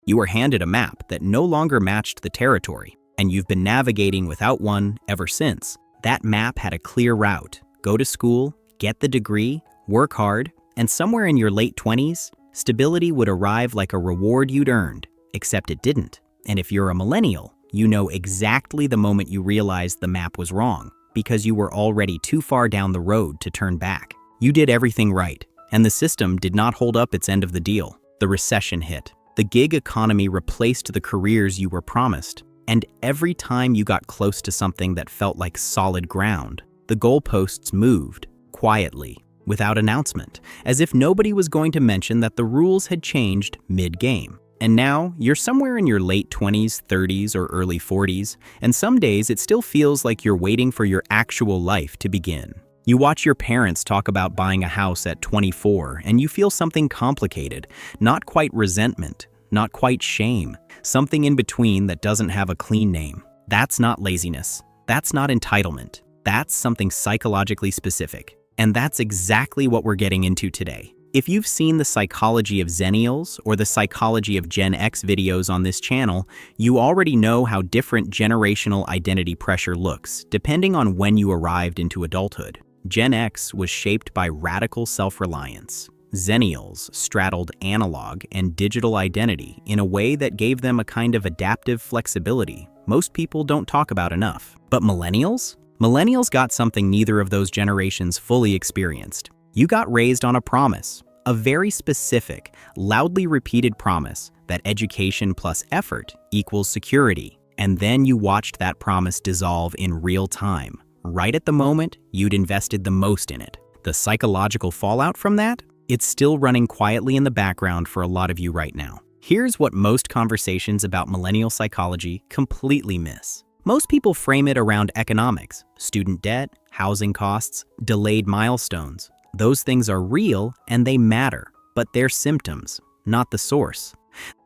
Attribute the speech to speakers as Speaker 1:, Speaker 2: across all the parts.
Speaker 1: You were handed a map that no longer matched the territory, and you've been navigating without one ever since. That map had a clear route: go to school, get the degree, work hard, and somewhere in your late 20s, stability would arrive like a reward you'd earned, except it didn't. And if you're a millennial, you know exactly the moment you realized the map was wrong, because you were already too far down the road to turn back. You did everything right, and the system did not hold up its end of the deal. The recession hit. The gig economy replaced the careers you were promised, and every time you got close to something that felt like solid ground, the goalposts moved, quietly, without announcement, as if nobody was going to mention that the rules had changed mid-game. And now, you're somewhere in your late 20s, 30s, or early 40s, and some days it still feels like you're waiting for your actual life to begin. You watch your parents talk about buying a house at 24, and you feel something complicated, not quite resentment, not quite shame, something in between that doesn't have a clean name. That's not laziness. That's not entitlement. That's something psychologically specific. And that's exactly what we're getting into today. If you've seen the psychology of Zennials or the psychology of Gen X videos on this channel, you already know how different generational identity pressure looks, depending on when you arrived into adulthood. Gen X was shaped by radical self-reliance. Zennials straddled analog and digital identity in a way that gave them a kind of adaptive flexibility most people don't talk about enough. But millennials? Millennials got something neither of those generations fully experienced. You got raised on a promise, a very specific, loudly repeated promise that education plus effort equals security. And then you watched that promise dissolve in real time, right at the moment you'd invested the most in it. The psychological fallout from that? It's still running quietly in the background for a lot of you right now. Here's what most conversations about millennial psychology completely miss. Most people frame it around economics, student debt, housing costs, delayed milestones. Those things are real and they matter, but they're symptoms, not the source.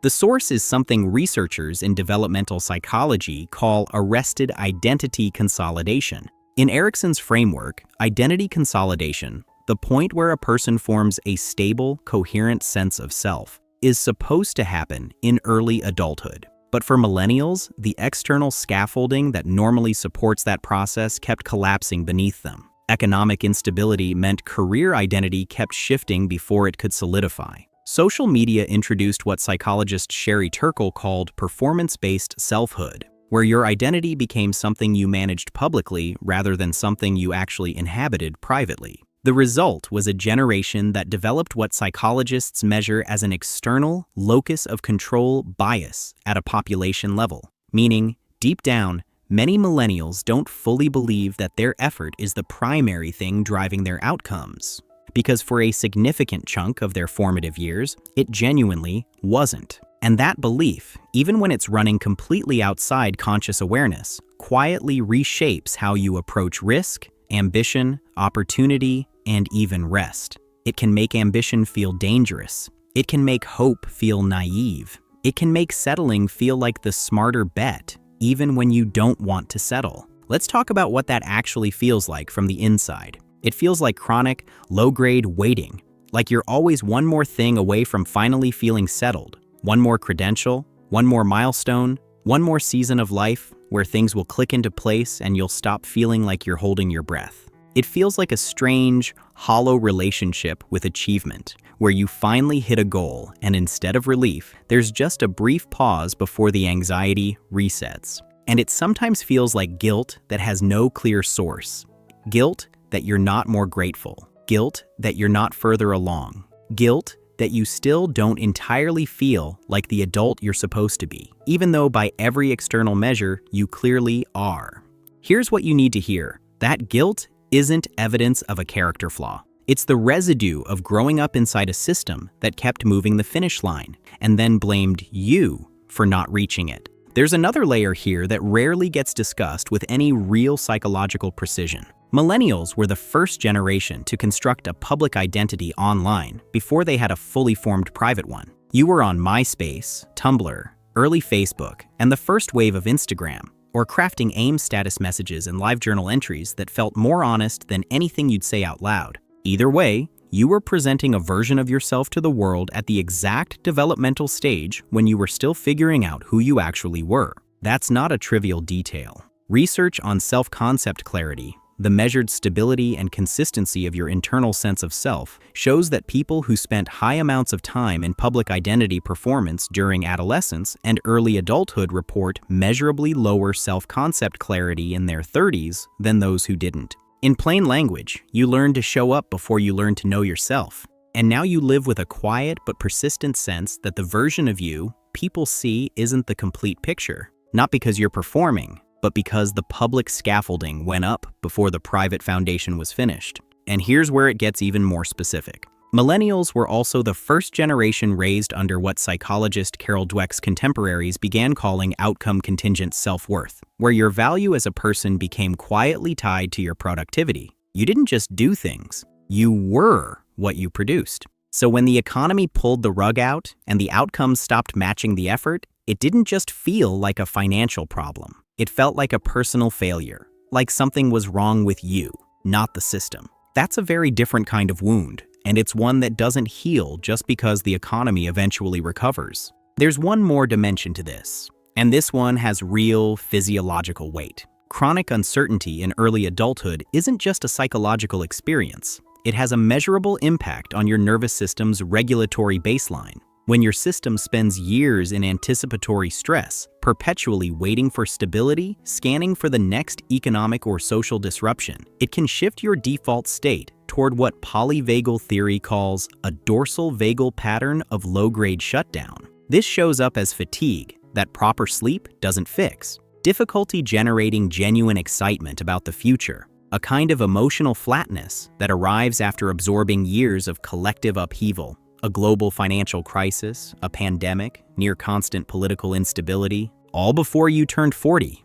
Speaker 1: The source is something researchers in developmental psychology call arrested identity consolidation. In Erickson's framework, identity consolidation, the point where a person forms a stable, coherent sense of self, is supposed to happen in early adulthood. But for millennials, the external scaffolding that normally supports that process kept collapsing beneath them. Economic instability meant career identity kept shifting before it could solidify. Social media introduced what psychologist Sherry Turkle called performance-based selfhood, where your identity became something you managed publicly rather than something you actually inhabited privately. The result was a generation that developed what psychologists measure as an external locus of control bias at a population level, meaning, deep down, many millennials don't fully believe that their effort is the primary thing driving their outcomes, because for a significant chunk of their formative years, it genuinely wasn't. And that belief, even when it's running completely outside conscious awareness, quietly reshapes how you approach risk, ambition, opportunity, and even rest. It can make ambition feel dangerous. It can make hope feel naive. It can make settling feel like the smarter bet, even when you don't want to settle. Let's talk about what that actually feels like from the inside. It feels like chronic, low-grade waiting, like you're always one more thing away from finally feeling settled. One more credential, one more milestone, one more season of life where things will click into place and you'll stop feeling like you're holding your breath. It feels like a strange, hollow relationship with achievement, where you finally hit a goal and instead of relief, there's just a brief pause before the anxiety resets. And it sometimes feels like guilt that has no clear source. Guilt that you're not more grateful. Guilt that you're not further along. Guilt that you still don't entirely feel like the adult you're supposed to be, even though by every external measure, you clearly are. Here's what you need to hear. That guilt isn't evidence of a character flaw. It's the residue of growing up inside a system that kept moving the finish line and then blamed you for not reaching it. There's another layer here that rarely gets discussed with any real psychological precision. Millennials were the first generation to construct a public identity online before they had a fully formed private one. You were on MySpace, Tumblr, early Facebook, and the first wave of Instagram, or crafting AIM status messages and live journal entries that felt more honest than anything you'd say out loud. Either way, you were presenting a version of yourself to the world at the exact developmental stage when you were still figuring out who you actually were. That's not a trivial detail. Research on self-concept clarity, the measured stability and consistency of your internal sense of self, shows that people who spent high amounts of time in public identity performance during adolescence and early adulthood report measurably lower self-concept clarity in their 30s than those who didn't. In plain language, you learn to show up before you learn to know yourself. And now you live with a quiet but persistent sense that the version of you people see isn't the complete picture. Not because you're performing, but because the public scaffolding went up before the private foundation was finished. And here's where it gets even more specific. Millennials were also the first generation raised under what psychologist Carol Dweck's contemporaries began calling outcome-contingent self-worth, where your value as a person became quietly tied to your productivity. You didn't just do things, you were what you produced. So when the economy pulled the rug out and the outcomes stopped matching the effort, it didn't just feel like a financial problem. It felt like a personal failure, like something was wrong with you, not the system. That's a very different kind of wound, and it's one that doesn't heal just because the economy eventually recovers. There's one more dimension to this, and this one has real physiological weight. Chronic uncertainty in early adulthood isn't just a psychological experience. It has a measurable impact on your nervous system's regulatory baseline. When your system spends years in anticipatory stress, perpetually waiting for stability, scanning for the next economic or social disruption, it can shift your default state toward what polyvagal theory calls a dorsal vagal pattern of low-grade shutdown. This shows up as fatigue that proper sleep doesn't fix, difficulty generating genuine excitement about the future, a kind of emotional flatness that arrives after absorbing years of collective upheaval. A global financial crisis, a pandemic, near constant political instability, all before you turned 40.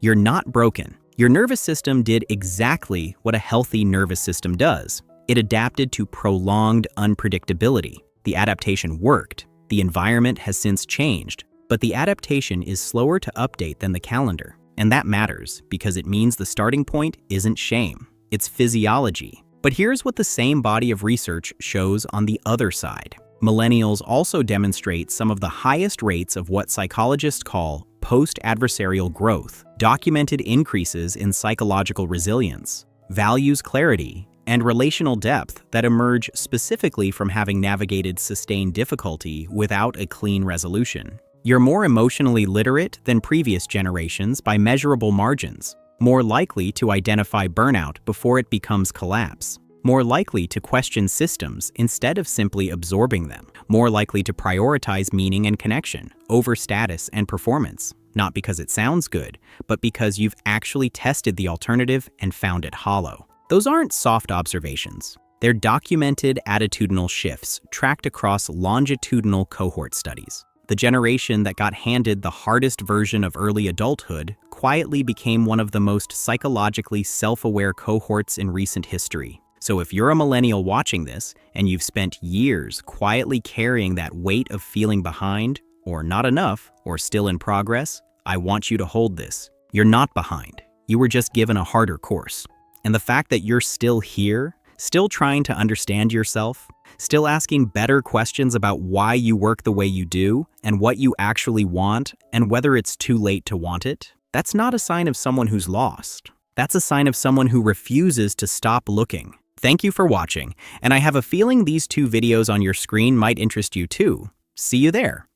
Speaker 1: You're not broken. Your nervous system did exactly what a healthy nervous system does. It adapted to prolonged unpredictability. The adaptation worked. The environment has since changed, but the adaptation is slower to update than the calendar. And that matters because it means the starting point isn't shame, it's physiology. But here's what the same body of research shows on the other side. Millennials also demonstrate some of the highest rates of what psychologists call post-adversarial growth, documented increases in psychological resilience, values clarity, and relational depth that emerge specifically from having navigated sustained difficulty without a clean resolution. You're more emotionally literate than previous generations by measurable margins, more likely to identify burnout before it becomes collapse, more likely to question systems instead of simply absorbing them, more likely to prioritize meaning and connection over status and performance, not because it sounds good, but because you've actually tested the alternative and found it hollow. Those aren't soft observations. They're documented attitudinal shifts tracked across longitudinal cohort studies. The generation that got handed the hardest version of early adulthood quietly became one of the most psychologically self-aware cohorts in recent history. So if you're a millennial watching this and you've spent years quietly carrying that weight of feeling behind, or not enough, or still in progress, I want you to hold this. You're not behind. You were just given a harder course. And the fact that you're still here, still trying to understand yourself, still asking better questions about why you work the way you do and what you actually want and whether it's too late to want it, that's not a sign of someone who's lost. That's a sign of someone who refuses to stop looking. Thank you for watching, and I have a feeling these two videos on your screen might interest you too. See you there.